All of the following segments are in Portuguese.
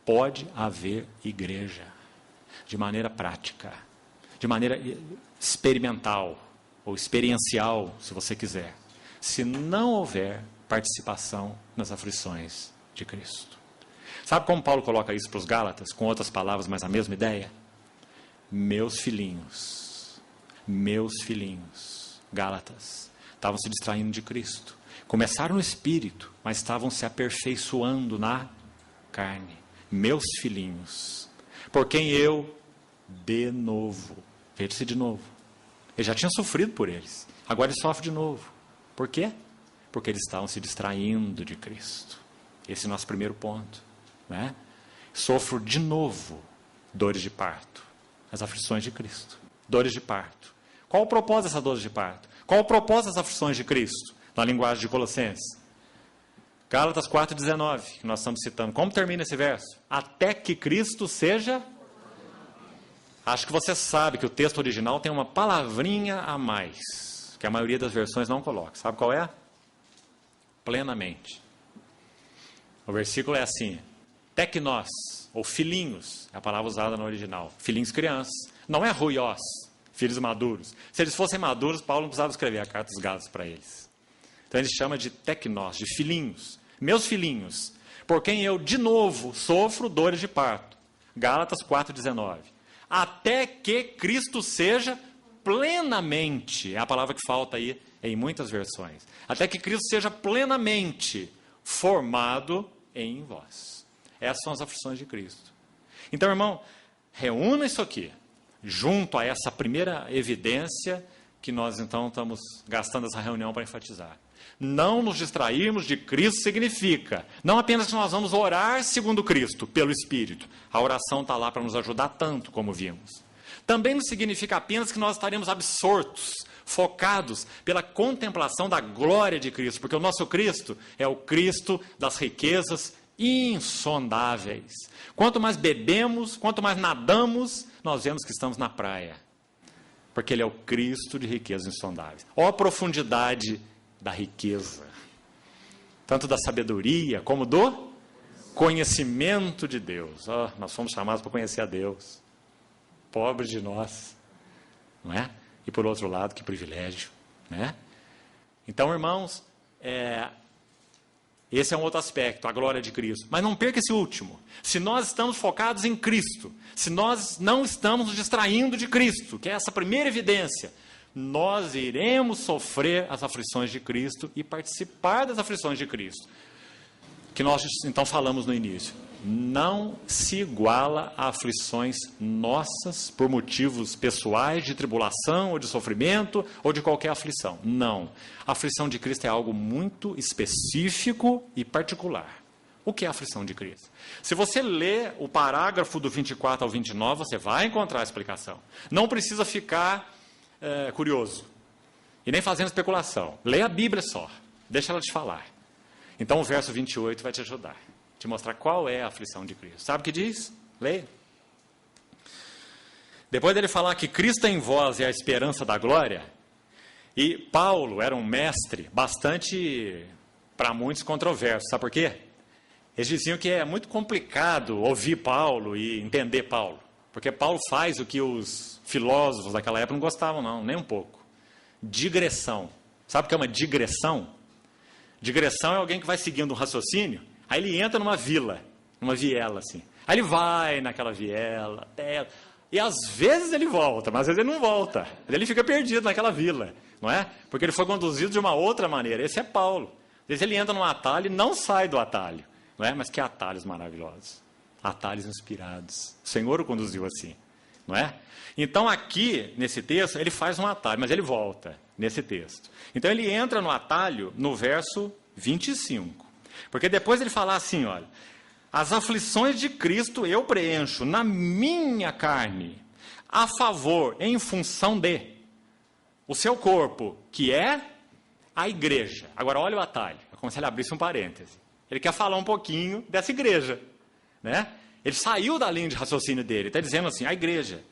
pode haver igreja de maneira prática, de maneira experimental ou experiencial, se você quiser, se não houver participação nas aflições de Cristo. Sabe como Paulo coloca isso para os Gálatas, com outras palavras, mas a mesma ideia? Meus filhinhos, Gálatas, estavam se distraindo de Cristo. Começaram no Espírito, mas estavam se aperfeiçoando na carne. Meus filhinhos, por quem eu, de novo, veja-se de novo. Ele já tinha sofrido por eles, agora ele sofre de novo. Por quê? Porque eles estavam se distraindo de Cristo. Esse é o nosso primeiro ponto, né? Sofro de novo dores de parto, as aflições de Cristo. Dores de parto. Qual o propósito dessas dores de parto? Qual o propósito das aflições de Cristo? Na linguagem de Colossenses. Gálatas 4,19, que nós estamos citando. Como termina esse verso? Até que Cristo seja... Acho que você sabe que o texto original tem uma palavrinha a mais, que a maioria das versões não coloca. Sabe qual é? Plenamente. O versículo é assim: teknós, ou filhinhos, é a palavra usada no original. Filhinhos crianças. Não é ruiós, filhos maduros. Se eles fossem maduros, Paulo não precisava escrever a carta dos Gálatas para eles. Então ele chama de teknós, de filhinhos. Meus filhinhos, por quem eu de novo sofro dores de parto. Gálatas 4,19. Até que Cristo seja plenamente, é a palavra que falta aí em muitas versões. Até que Cristo seja plenamente formado em vós. Essas são as aflições de Cristo. Então, irmão, reúna isso aqui, junto a essa primeira evidência que nós então estamos gastando essa reunião para enfatizar. Não nos distrairmos de Cristo significa, não apenas que nós vamos orar segundo Cristo, pelo Espírito. A oração está lá para nos ajudar tanto, como vimos. Também não significa apenas que nós estaremos absortos, focados pela contemplação da glória de Cristo, porque o nosso Cristo é o Cristo das riquezas insondáveis. Quanto mais bebemos, quanto mais nadamos, nós vemos que estamos na praia, porque Ele é o Cristo de riquezas insondáveis. Ó a profundidade da riqueza, tanto da sabedoria como do conhecimento de Deus. Nós fomos chamados para conhecer a Deus. Pobre de nós, não é? E por outro lado, que privilégio, né? Então, irmãos, esse é um outro aspecto, a glória de Cristo. Mas não perca esse último. Se nós estamos focados em Cristo, se nós não estamos nos distraindo de Cristo, que é essa primeira evidência, nós iremos sofrer as aflições de Cristo e participar das aflições de Cristo. Que nós então falamos no início. Não se iguala a aflições nossas por motivos pessoais de tribulação ou de sofrimento ou de qualquer aflição. Não. A aflição de Cristo é algo muito específico e particular. O que é a aflição de Cristo? Se você ler o parágrafo do 24 ao 29, você vai encontrar a explicação. Não precisa ficar curioso e nem fazendo especulação. Leia a Bíblia só. Deixa ela te falar. Então o verso 28 vai te ajudar. Te mostrar qual é a aflição de Cristo. Sabe o que diz? Leia. Depois dele falar que Cristo em vós é a esperança da glória, e Paulo era um mestre bastante, para muitos, controverso. Sabe por quê? Eles diziam que é muito complicado ouvir Paulo e entender Paulo, porque Paulo faz o que os filósofos daquela época não gostavam não, nem um pouco. Digressão. Sabe o que é uma digressão? Digressão é alguém que vai seguindo um raciocínio. Aí ele entra numa vila, numa viela assim. Aí ele vai naquela viela, até... e às vezes ele volta, mas às vezes ele não volta. Ele fica perdido naquela vila, não é? Porque ele foi conduzido de uma outra maneira. Esse é Paulo. Às vezes ele entra num atalho e não sai do atalho, não é? Mas que atalhos maravilhosos. Atalhos inspirados. O Senhor o conduziu assim, não é? Então aqui, nesse texto, ele faz um atalho, mas ele volta nesse texto. Então ele entra no atalho no verso 25. Porque depois ele fala assim, olha, as aflições de Cristo eu preencho na minha carne, a favor, em função de o seu corpo, que é a igreja. Agora olha o atalho, é como se ele abrisse um parêntese. Ele quer falar um pouquinho dessa igreja, né? Ele saiu da linha de raciocínio dele, está dizendo assim, a igreja,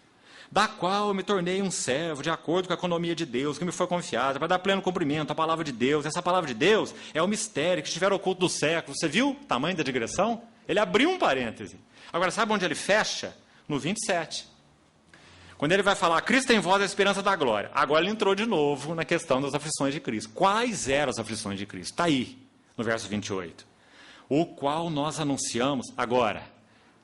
da qual eu me tornei um servo, de acordo com a economia de Deus, que me foi confiada, para dar pleno cumprimento à palavra de Deus. Essa palavra de Deus é o mistério que estiver oculto do século. Você viu o tamanho da digressão? Ele abriu um parêntese. Agora, sabe onde ele fecha? No 27. Quando ele vai falar, Cristo em vós é a esperança da glória. Agora ele entrou de novo na questão das aflições de Cristo. Quais eram as aflições de Cristo? Está aí, no verso 28. O qual nós anunciamos agora,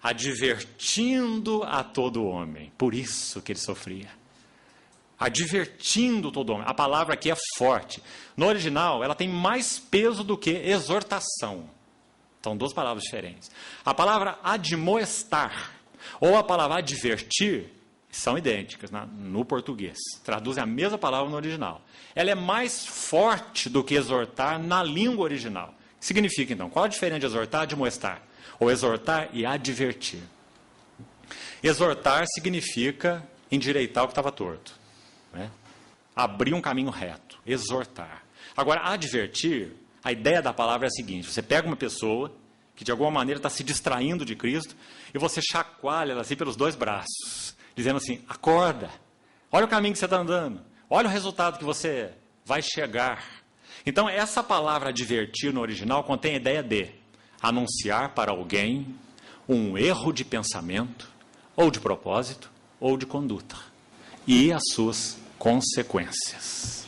advertindo a todo homem. Por isso que ele sofria. Advertindo todo homem. A palavra aqui é forte. No original, ela tem mais peso do que exortação. São duas palavras diferentes. A palavra admoestar ou a palavra advertir são idênticas no português. Traduzem a mesma palavra no original. Ela é mais forte do que exortar na língua original. O que significa, então? Qual a diferença de exortar e admoestar? Ou exortar e advertir. Exortar significa endireitar o que estava torto. Né? Abrir um caminho reto. Exortar. Agora, advertir, a ideia da palavra é a seguinte. Você pega uma pessoa que de alguma maneira está se distraindo de Cristo e você chacoalha ela assim pelos dois braços. Dizendo assim, acorda. Olha o caminho que você está andando. Olha o resultado que você vai chegar. Então, essa palavra advertir no original contém a ideia de anunciar para alguém um erro de pensamento, ou de propósito, ou de conduta, e as suas consequências.